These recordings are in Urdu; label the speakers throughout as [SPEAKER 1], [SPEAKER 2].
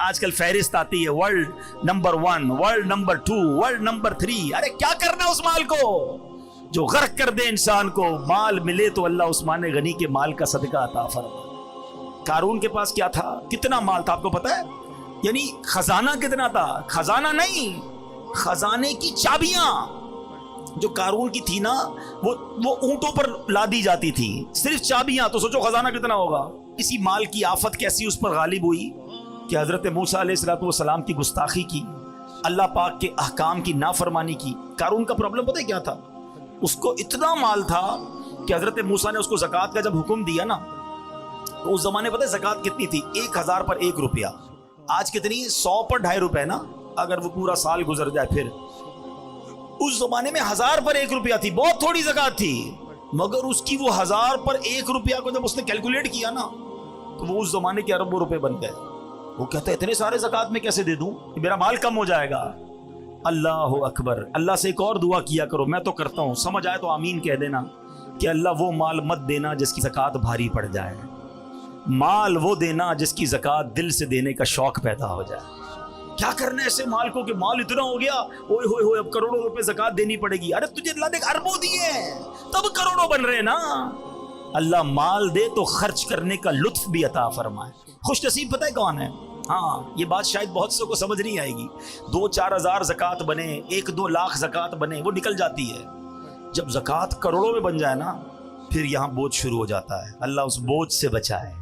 [SPEAKER 1] آج کل فہرست آتی ہے world number 1، world number 2، world number 3. ارے کیا کرنا اس مال کو جو غرق کر دے انسان کو. مال ملے تو اللہ عثمان غنی کے مال کا صدقہ عطا فرما. قارون کے پاس کیا تھا؟ کتنا مال تھا آپ کو پتا ہے؟ یعنی خزانہ کتنا تھا؟ خزانہ نہیں، خزانے کی چابیاں جو قارون کی تھی نا وہ اونٹوں پر لادی جاتی تھی، صرف چابیاں. تو سوچو خزانہ کتنا ہوگا. اسی مال کی آفت کیسی اس پر غالب ہوئی کہ حضرت موسیٰ علیہ السلام کی گستاخی کی، اللہ پاک کے احکام کی نافرمانی کی. قارون کا پرابلم پتہ ہے کیا تھا؟ اس کو اتنا مال تھا کہ حضرت موسیٰ نے اس کو زکوٰۃ کا جب حکم دیا نا تو اس زمانے پتہ ہے زکوٰۃ کتنی تھی؟ 1000 پر 1 روپیہ. آج کتنی؟ 100 پر 2.5 روپے نا، اگر وہ پورا سال گزر جائے. پھر اس زمانے میں 1000 پر 1 روپیہ تھی، بہت تھوڑی زکوٰۃ تھی. مگر اس کی وہ 1000 پر 1 روپیہ کو جب اس نے کیلکولیٹ کیا نا تو وہ اس زمانے کے اربوں روپے بن گئے. وہ کہتا ہے اتنے سارے زکوٰۃ میں کیسے دے دوں، میرا مال کم ہو جائے گا. اللہ اکبر. اللہ سے ایک اور دعا کیا کرو، میں تو کرتا ہوں، سمجھ آئے تو آمین کہہ دینا کہ اللہ وہ مال مت دینا جس کی زکوٰۃ بھاری پڑ جائے، مال وہ دینا جس کی زکوٰۃ دل سے دینے کا شوق پیدا ہو جائے. کیا کرنا ایسے مال کو کہ مال اتنا ہو گیا اوئے ہوئے ہوئے اب کروڑوں روپے زکوٰۃ دینی پڑے گی. ارے تجھے اللہ نے اربوں دیے ہیں تب کروڑوں بن رہے نا. اللہ مال دے تو خرچ کرنے کا لطف بھی عطا فرمائے. خوش نصیب پتہ ہے کون ہے؟ ہاں یہ بات شاید بہت سے کو سمجھ نہیں آئے گی. 2-4 ہزار زکوٰۃ بنے، 1-2 لاکھ زکوٰۃ بنے، وہ نکل جاتی ہے. جب زکوٰۃ کروڑوں میں بن جائے نا پھر یہاں بوجھ شروع ہو جاتا ہے. اللہ اس بوجھ سے بچائے.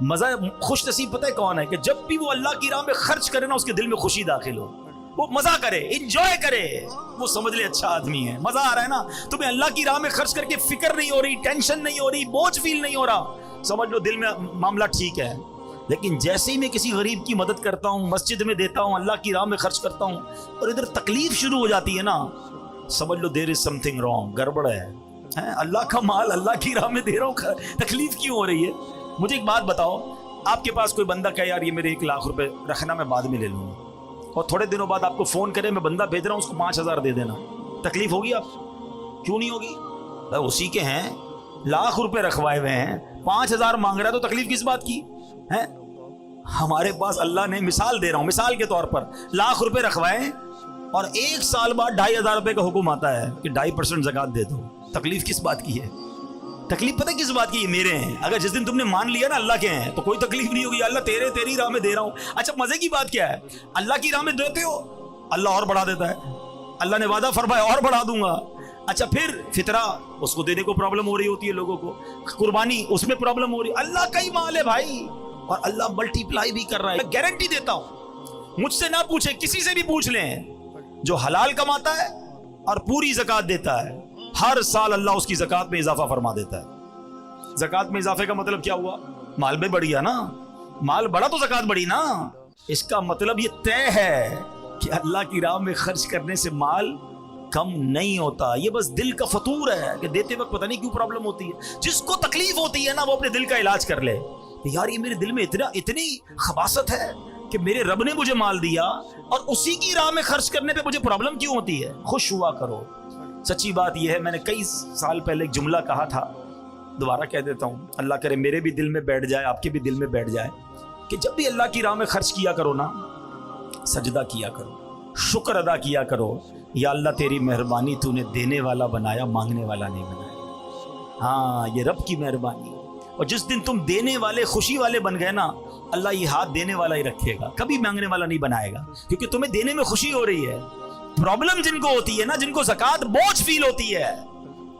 [SPEAKER 1] مزہ خوش نصیب پتہ ہے کون ہے؟ کہ جب بھی وہ اللہ کی راہ میں خرچ کرے نا اس کے دل میں خوشی داخل ہو، وہ مزہ کرے، انجوائے کرے. وہ سمجھ لے اچھا آدمی ہے، مزہ آ رہا ہے نا. تمہیں اللہ کی راہ میں خرچ کر کے فکر نہیں ہو رہی، ٹینشن نہیں ہو رہی، بوجھ فیل نہیں ہو رہا، سمجھ لو دل میں معاملہ ٹھیک ہے. لیکن جیسے ہی میں کسی غریب کی مدد کرتا ہوں، مسجد میں دیتا ہوں، اللہ کی راہ میں خرچ کرتا ہوں اور ادھر تکلیف شروع ہو جاتی ہے نا، سمجھ لو دیر از سم تھنگ رانگ، گڑبڑ ہے. اللہ کا مال اللہ کی راہ میں دے رہا ہوں، تکلیف کیوں ہو رہی ہے؟ مجھے ایک بات بتاؤ، آپ کے پاس کوئی بندہ کہے یار یہ میرے 1 لاکھ روپے رکھنا میں بعد میں لے لوں گا، اور تھوڑے دنوں بعد آپ کو فون کرے میں بندہ بھیج رہا ہوں اس کو 5000 دے دینا، تکلیف ہوگی آپ؟ کیوں نہیں ہوگی؟ بھائی اسی کے ہیں، لاکھ روپے رکھوائے ہوئے ہیں، 5000 مانگ رہا ہے تو تکلیف کس بات کی ہے؟ ہمارے پاس اللہ نے مثال دے رہا ہوں، مثال کے طور پر لاکھ روپے رکھوائے اور 1 سال بعد 2500 روپے کا حکم آتا ہے کہ 2.5% زکوٰۃ دے دو. تکلیف کس بات کی ہے؟ تکلیف پتہ کس بات کی؟ یہ میرے ہیں. اگر جس دن تم نے مان لیا نا اللہ کے ہیں تو کوئی تکلیف نہیں ہوگی. اللہ تیری راہ میں دے رہا ہوں. اچھا مزے کی بات کیا ہے؟ اللہ کی راہ میں دیتے ہو اللہ اور بڑھا دیتا ہے. اللہ نے وعدہ فرمایا اور بڑھا دوں گا. اچھا پھر فطرہ اس کو دینے کو پرابلم ہو رہی ہوتی ہے لوگوں کو، قربانی اس میں پرابلم ہو رہی ہے. اللہ کا ہی مال ہے بھائی اور اللہ ملٹی پلائی بھی کر رہا ہے. میں گارنٹی دیتا ہوں، مجھ سے نہ پوچھیں کسی سے بھی پوچھ لیں، جو حلال کماتا ہے اور پوری زکوٰۃ دیتا ہے ہر سال اللہ اس کی زکوٰۃ میں اضافہ فرما دیتا ہے. زکوٰۃ میں اضافے کا مطلب کیا ہوا؟ مال بھی بڑھ گیا نا، مال بڑا تو زکوٰۃ بڑھی نا. اس کا مطلب یہ طے ہے کہ اللہ کی راہ میں خرچ کرنے سے مال کم نہیں ہوتا. یہ بس دل کا فطور ہے کہ دیتے وقت پتہ نہیں کیوں پرابلم ہوتی ہے. جس کو تکلیف ہوتی ہے نا وہ اپنے دل کا علاج کر لے کہ یار یہ میرے دل میں اتنی خباثت ہے کہ میرے رب نے مجھے مال دیا اور اسی کی راہ میں خرچ کرنے پہ مجھے پرابلم کیوں ہوتی ہے. خوش ہوا کرو. سچی بات یہ ہے، میں نے کئی سال پہلے ایک جملہ کہا تھا، دوبارہ کہہ دیتا ہوں، اللہ کرے میرے بھی دل میں بیٹھ جائے، آپ کے بھی دل میں بیٹھ جائے، کہ جب بھی اللہ کی راہ میں خرچ کیا کرو نا، سجدہ کیا کرو، شکر ادا کیا کرو، یا اللہ تیری مہربانی، تو نے دینے والا بنایا، مانگنے والا نہیں بنایا. ہاں یہ رب کی مہربانی. اور جس دن تم دینے والے، خوشی والے بن گئے نا، اللہ یہ ہاتھ دینے والا ہی رکھے گا، کبھی مانگنے والا نہیں بنائے گا، کیونکہ تمہیں دینے میں خوشی ہو رہی ہے. پرابلم جن کو ہوتی ہے نا، جن کو زکوٰۃ بوجھ فیل ہوتی ہے،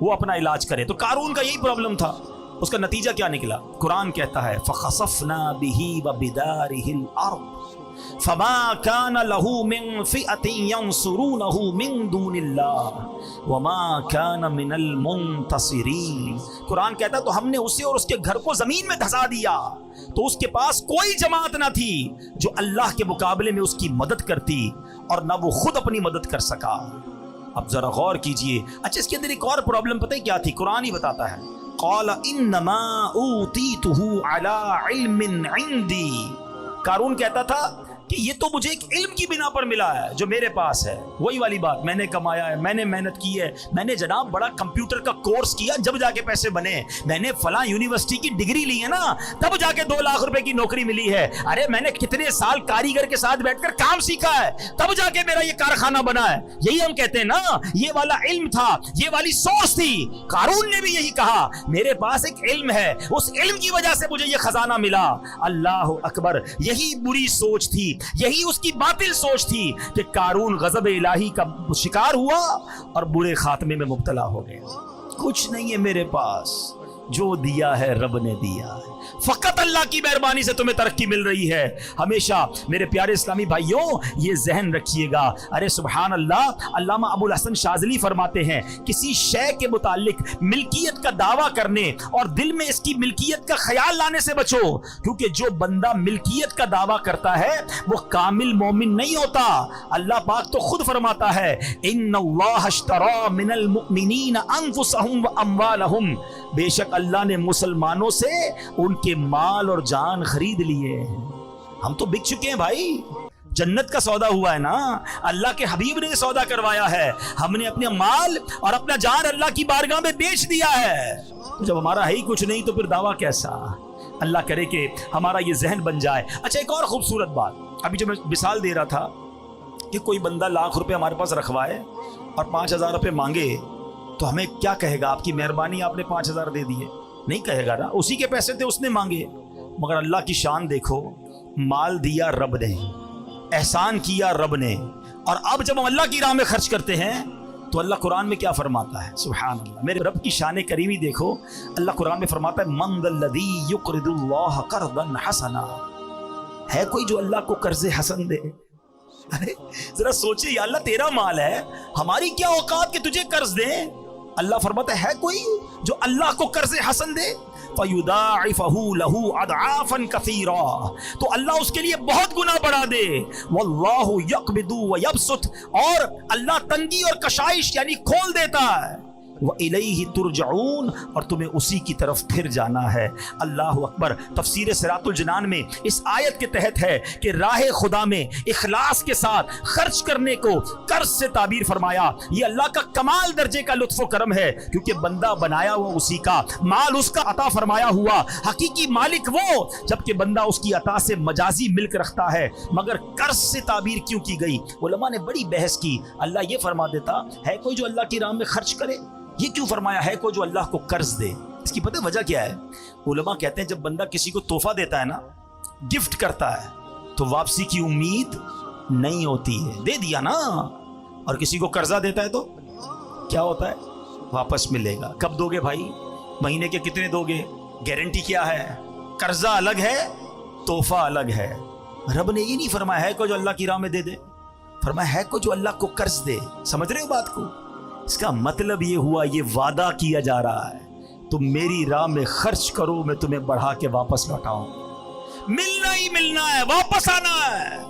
[SPEAKER 1] وہ اپنا علاج کرے. تو قارون کا یہی پرابلم تھا. اس کا نتیجہ کیا نکلا؟ قرآن کہتا ہے فَخَسَفْنَا بِهِ وَبِدَارِهِ الْأَرْضِ فَمَا كَانَ لَهُ مِنْ فِئَةٍ يَنْصُرُونَهُ مِنْ دُونِ اللَّهِ وَمَا كَانَ مِنَ الْمُنْتَصِرِينَ. قرآن کہتا ہے تو ہم نے اسے اور اس کے گھر کو زمین میں دھسا دیا تو اس کے پاس کوئی جماعت نہ تھی جو اللہ کے مقابلے میں اس کی مدد کرتی، اور نہ وہ خود اپنی مدد کر سکا. اب ذرا غور کیجئے. اچھا اس کے اندر ایک اور پرابلم پتہ ہے کیا تھی؟ قرآن ہی بتاتا ہے قال انما اوتیتہ علی علم عندی. قارون کہتا تھا کہ یہ تو مجھے ایک علم کی بنا پر ملا ہے جو میرے پاس ہے. وہی والی بات, میں نے کمایا ہے, میں نے محنت کی ہے, میں نے جناب بڑا کمپیوٹر کا کورس کیا جب جا کے پیسے بنے, میں نے فلاں یونیورسٹی کی ڈگری لی ہے نا تب جا کے 2 لاکھ روپے کی نوکری ملی ہے. ارے میں نے کتنے سال کاریگر کے ساتھ بیٹھ کر کام سیکھا ہے تب جا کے میرا یہ کارخانہ بنا ہے. یہی ہم کہتے ہیں نا, یہ والا علم تھا, یہ والی سوچ تھی. قارون نے بھی یہی کہا, میرے پاس ایک علم ہے, اس علم کی وجہ سے مجھے یہ خزانہ ملا. اللہ اکبر, یہی بری سوچ تھی, یہی اس کی باطل سوچ تھی کہ قارون غضب الہی کا شکار ہوا اور برے خاتمے میں مبتلا ہو گیا. کچھ نہیں ہے میرے پاس, جو دیا ہے رب نے دیا ہے, فقط اللہ کی مہربانی سے تمہیں ترقی مل رہی ہے. ہمیشہ میرے پیارے اسلامی بھائیوں یہ ذہن رکھیے گا. ارے سبحان اللہ, علامہ ابو الحسن شاذلی فرماتے ہیں کسی شے کے متعلق ملکیت کا دعویٰ کرنے اور دل میں اس کی ملکیت کا خیال لانے سے بچو, کیونکہ جو بندہ ملکیت کا دعویٰ کرتا ہے وہ کامل مومن نہیں ہوتا. اللہ پاک تو خود فرماتا ہے ان اللہ اشتری من المؤمنین انفسهم واموالهم, بے شک اللہ نے مسلمانوں سے ان کے مال اور جان خرید لیے. ہم تو بک چکے ہیں بھائی, جنت کا سودا ہوا ہے نا, اللہ کے حبیب نے سودا کروایا ہے. ہم نے اپنے مال اور اپنا جان اللہ کی بارگاہ میں بیچ دیا ہے. جب ہمارا ہے ہی کچھ نہیں تو پھر دعویٰ کیسا؟ اللہ کرے کہ ہمارا یہ ذہن بن جائے. اچھا ایک اور خوبصورت بات, ابھی جو میں مثال دے رہا تھا کہ کوئی بندہ لاکھ روپے ہمارے پاس رکھوائے اور 5,000 روپے مانگے تو ہمیں کیا کہے گا؟ آپ کی مہربانی, آپ نے 5,000 دے دیے. نہیں کہے گا نا, اسی کے پیسے تھے, اس نے مانگے. مگر اللہ کی شان دیکھو, مال دیا رب نے, احسان کیا رب نے, اور اب جب ہم اللہ کی راہ میں خرچ کرتے ہیں تو اللہ قرآن میں کیا فرماتا ہے؟ سبحان اللہ, میرے رب کی شان کریمی دیکھو. اللہ قرآن میں فرماتا ہے من ذا الذی یقرض اللہ قرضا حسنا, ہے کوئی جو اللہ کو قرض حسن دے؟ ارے ذرا سوچے, یا اللہ تیرا مال ہے, ہماری کیا اوقات کہ تجھے قرض دیں؟ اللہ فرماتا ہے کوئی جو اللہ کو قرض حسن دے؟ فَيُضَاعِفَهُ لَهُ أَضْعَافًا كَثِيرًا, تو اللہ اس کے لیے بہت گنا بڑھا دے. وَاللَّهُ يَقْبِضُ وَيَبْسُطُ, اور اللہ تنگی اور کشائش یعنی کھول دیتا ہے. وَإِلَيْهِ تُرْجَعُونَ, اور تمہیں اسی کی طرف پھر جانا ہے. اللہ اکبر. تفسیر صراط الجنان میں اس آیت کے تحت ہے کہ راہ خدا میں اخلاص کے ساتھ خرچ کرنے کو قرض سے تعبیر فرمایا. یہ اللہ کا کمال درجے کا لطف و کرم ہے, کیونکہ بندہ بنایا ہوا اسی کا, مال اس کا عطا فرمایا ہوا, حقیقی مالک وہ, جبکہ بندہ اس کی عطا سے مجازی ملک رکھتا ہے. مگر قرض سے تعبیر کیوں کی گئی؟ علماء نے بڑی بحث کی. اللہ یہ فرما دیتا ہے کوئی جو اللہ کی راہ میں خرچ کرے, یہ کیوں فرمایا ہے کوئی جو اللہ کو قرض دے؟ اس کی پتہ وجہ کیا ہے؟ علماء کہتے ہیں جب بندہ کسی کو تحفہ دیتا ہے نا, گفٹ کرتا ہے, تو واپسی کی امید نہیں ہوتی ہے. دے دیا نا. اور کسی کو قرضہ دیتا ہے تو کیا ہوتا ہے؟ واپس ملے گا. کب دو گے بھائی؟ مہینے کے کتنے دو گے؟ گارنٹی کیا ہے؟ قرضہ الگ ہے, تحفہ الگ ہے. رب نے یہ نہیں فرمایا ہے کوئی جو اللہ کی راہ میں دے دے, فرمایا ہے کوئی جو اللہ کو قرض دے. سمجھ رہے ہو بات کو؟ اس کا مطلب یہ ہوا, یہ وعدہ کیا جا رہا ہے تم میری راہ میں خرچ کرو, میں تمہیں بڑھا کے واپس لوٹاؤں. ملنا ہی ملنا ہے, واپس آنا ہے.